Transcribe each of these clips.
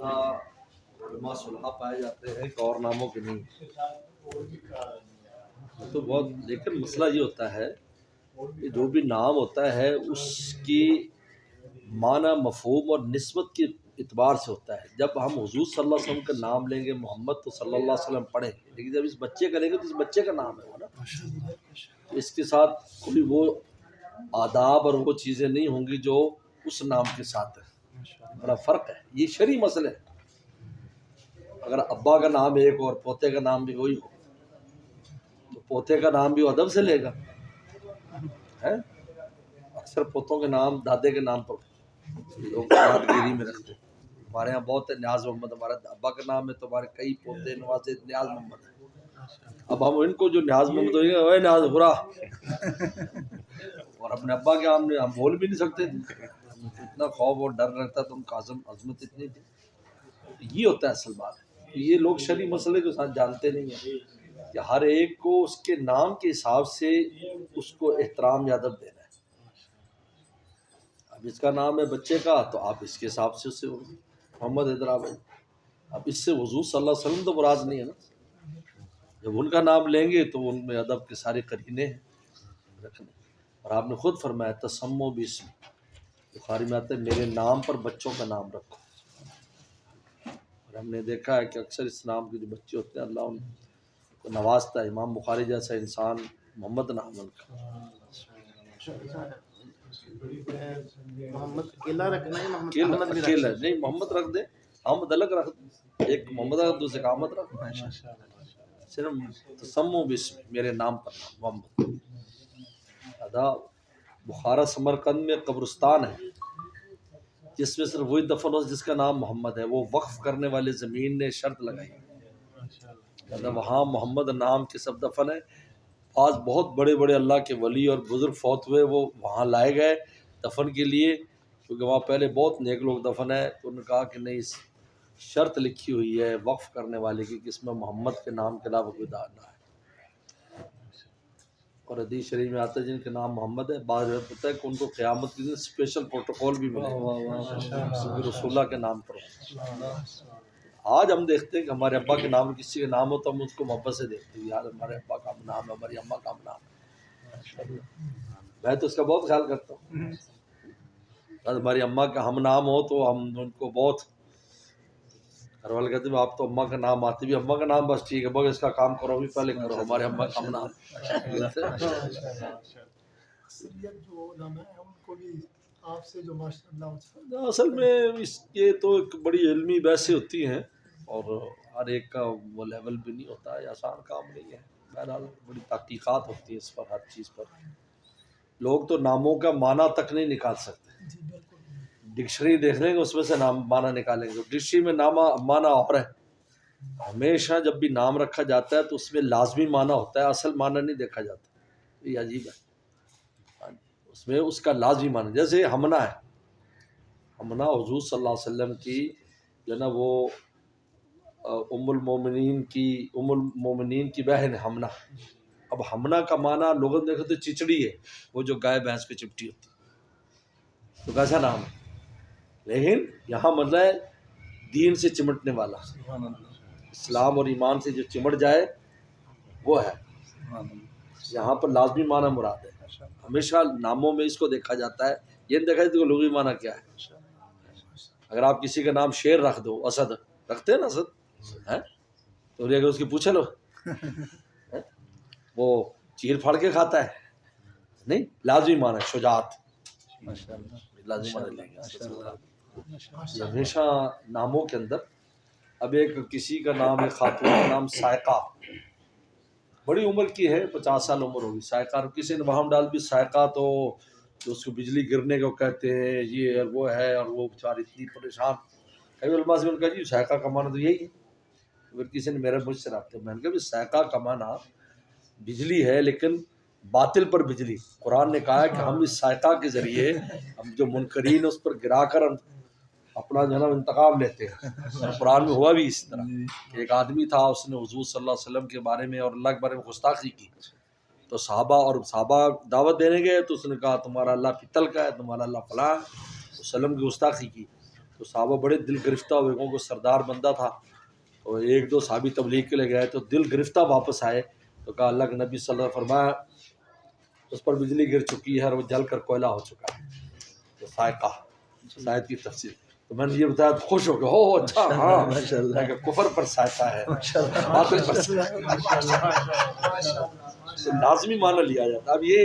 زیادہ علماء صلحاء پائے جاتے ہیں کہ اور ناموں کے نہیں. تو بہت، لیکن مسئلہ یہ ہوتا ہے کہ جو بھی نام ہوتا ہے اس کی معنی، مفہوم اور نسبت کے اعتبار سے ہوتا ہے. جب ہم حضور صلی اللہ علیہ وسلم کا نام لیں گے، محمد تو صلی اللہ علیہ وسلم پڑھیں گے، لیکن جب اس بچے کا لیں گے تو اس بچے کا نام ہے وہ نا، تو اس کے ساتھ کوئی وہ آداب اور وہ چیزیں نہیں ہوں گی جو اس نام کے ساتھ ہے. بڑا فرق ہے، یہ شرعی مسئلہ ہے. اگر ابا کا نام ایک اور پوتے کا نام بھی وہی ہو تو پوتے کا نام بھی وہ ادب سے لے گا ہے. اکثر پوتوں کے نام دادے کے نام پر لوگ یادگیری میں رکھتے ہیں. ہمارے یہاں بہت ہے نیاز محمد، ہمارا ابا کا نام ہے تو ہمارے کئی پوتے نوازے نیاز محمد ہیں. اب ہم ان کو جو نیاز محمد ہوئے گا وہ نیاز برا، اور اپنے ابا کے ہم بول بھی نہیں سکتے تھے، اتنا خوف اور ڈر رہتا تو ان کا عظمت اتنی تھی. یہ ہوتا ہے اصل بات. یہ لوگ شرعی مسئلے کے ساتھ جانتے نہیں ہیں کہ ہر ایک کو اس کے نام کے حساب سے اس کو احترام یا ادب دینا ہے. اب اس کا نام ہے بچے کا تو آپ اس کے حساب سے اسے محمد حیدرآباد، اب اس سے حضور صلی اللہ علیہ وسلم تو مراد نہیں ہے نا. جب ان کا نام لیں گے تو ان میں ادب کے سارے قرینے ہیں رکھنے. اور آپ نے خود فرمایا تسمو باسم، بخاری میں آتا ہے میرے نام پر بچوں کا نام رکھو. اور ہم نے دیکھا ہے کہ اکثر اس نام کے جو بچے ہوتے ہیں اللہ ان کو نوازتا ہے. امام بخاری جیسا انسان محمد نام ان کا. محمد اکیلا رکھنا ہے، محمد اکیلا احمد نہیں اکیلا رکھنا. نہیں، محمد رکھ دے، احمد الگ رکھ دے. ایک محمد رکھ، دوسرے کا احمد رکھ، صرف تسمو باسم میرے نام پر محمد. ادا بخارا سمرقند میں قبرستان ہے جس میں صرف وہی دفن ہو جس کا نام محمد ہے. وہ وقف کرنے والے زمین نے شرط لگائی وہاں محمد نام کے سب دفن ہیں. آج بہت بڑے بڑے اللہ کے ولی اور بزرگ فوت ہوئے، وہ وہاں لائے گئے دفن کے لیے، کیونکہ وہاں پہلے بہت نیک لوگ دفن ہیں. تو انہوں نے کہا کہ نہیں، اس شرط لکھی ہوئی ہے وقف کرنے والے کی کہ اس میں محمد کے نام کے علاوہ کوئی دار نہ ہے. اور حدیث شریف میں آتا ہے جن کے نام محمد ہے، بعض پتہ ہے کہ ان کو قیامت کے دن اسپیشل پروٹوکول بھی ملے کیونکہ رسول اللہ کے نام پر ہو. آج ہم دیکھتے ہیں کہ ہمارے ابا کے نام کسی کا نام ہو تو ہم اس کو محبت سے دیکھتے ہیں، یار ہمارے ابا کا نام ہے، ہماری اماں کا نام ہے. میں تو اس کا بہت خیال کرتا ہوں. ہماری اماں کا ہم نام ہو تو ہم ان کو بہت، گھر والے کہتے ہیں آپ تو اماں کا نام آتے بھی، اماں کا نام بس ٹھیک ہے، بس اس کا کام کرو بھی پہلے کرو، ہمارے اماں کا ہم نام. اصل میں یہ تو ایک بڑی علمی بحثیں ہوتی ہیں اور ہر ایک کا وہ لیول بھی نہیں ہوتا ہے، آسان کام نہیں ہے. بہرحال بڑی تحقیقات ہوتی ہیں اس پر، ہر چیز پر. لوگ تو ناموں کا معنی تک نہیں نکال سکتے. ڈکشنری دیکھ لیں گے اس میں سے نام معنی نکالیں گے، ڈکشنری میں معنی اور ہے. ہمیشہ جب بھی نام رکھا جاتا ہے تو اس میں لازمی معنی ہوتا ہے، اصل معنی نہیں دیکھا جاتا. یہ عجیب ہے، اس میں اس کا لازمی معنی. جیسے ہمنا ہے، ہمنا حضور صلی اللہ علیہ وسلم کی جو ہے نا وہ ام المومنین کی بہن ہے ہمنا. اب ہمنا کا معنی لوگوں نے دیکھا تو چچڑی ہے، وہ جو گائے بھینس پہ چپٹی ہوتی ہے، تو کیسا نام ہے. لیکن یہاں مطلب ہے دین سے چمٹنے والا، اسلام اور ایمان سے جو چمٹ جائے وہ ہے. یہاں پر لازمی معنی مراد ہے. ہمیشہ ناموں میں اس کو دیکھا جاتا ہے، یہ نہیں دیکھا جاتا کہ لغوی معنی کیا ہے. اگر آپ کسی کا نام شیر رکھ دو، اسد رکھتے ہیں نا، اسد ہے تو اگر اس کی پوچھ لو وہ چیر پھاڑ کے کھاتا ہے، نہیں، لازمی معنی ہے شجاعت، لازمی معنی لیں گے ہمیشہ ناموں کے اندر. اب ایک کسی کا نام ہے، خاتون کا نام سائقہ، بڑی عمر کی ہے، 50 سال عمر ہوگی. سائقہ کسی نے وہاں ڈال بھی سائقہ تو اس کو بجلی گرنے کو کہتے ہیں، یہ وہ ہے، اور وہ بیچاری اتنی پریشان. کئی علماء سے کہا جی سائقہ کا معنی تو یہی ہے. اگر کسی نے مجھ سے رابطہ، میں نے کہا سائقہ کا معنی بجلی ہے لیکن باطل پر بجلی. قرآن نے کہا ہے کہ ہم اس سائقہ کے ذریعے ہم جو منکرین اس پر گرا کر اپنا جو ہے نا انتقام لیتے ہیں. قرآن میں ہوا بھی اس طرح. ایک آدمی تھا، اس نے حضور صلی اللہ علیہ وسلم کے بارے میں اور اللہ کے بارے میں گستاخی کی، تو صحابہ دعوت دینے گئے تو اس نے کہا تمہارا اللہ پتل کا ہے، تمہارا اللہ فلاں، وسلم کی گستاخی کی. تو تو صحابہ بڑے دل گرفتہ ہوئے، کیونکہ سردار بندہ تھا، تو ایک دو صحابی تبلیغ کے لیے گئے تو دل گرفتہ واپس آئے، تو کہا اللہ کے نبی صلی اللہ علیہ وسلم فرمایا اس پر بجلی گر چکی ہے اور وہ جل کر کوئلہ ہو چکا ہے، تو سائقہ شاید کی تفسیر، تو میں نے یہ بتایا تو خوش ہو گیا، ہو اچھا ہاں، میں کہ کفر پر سائقہ ہے، باطل پر لازمی معنی لیا جاتا ہے۔ اب یہ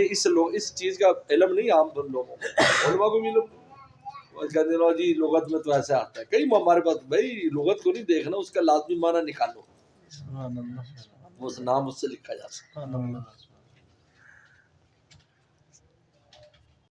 اس چیز کا علم نہیں عام لوگوں کو، علماء کو بھی لوگ کہتے ہیں جی لغت میں تو ایسے آتا ہے، کئی ہمارے پاس بھائی لغت کو نہیں دیکھنا، اس کا لازمی معنی نکالو، اس نام اس سے لکھا جا سکتا ہے۔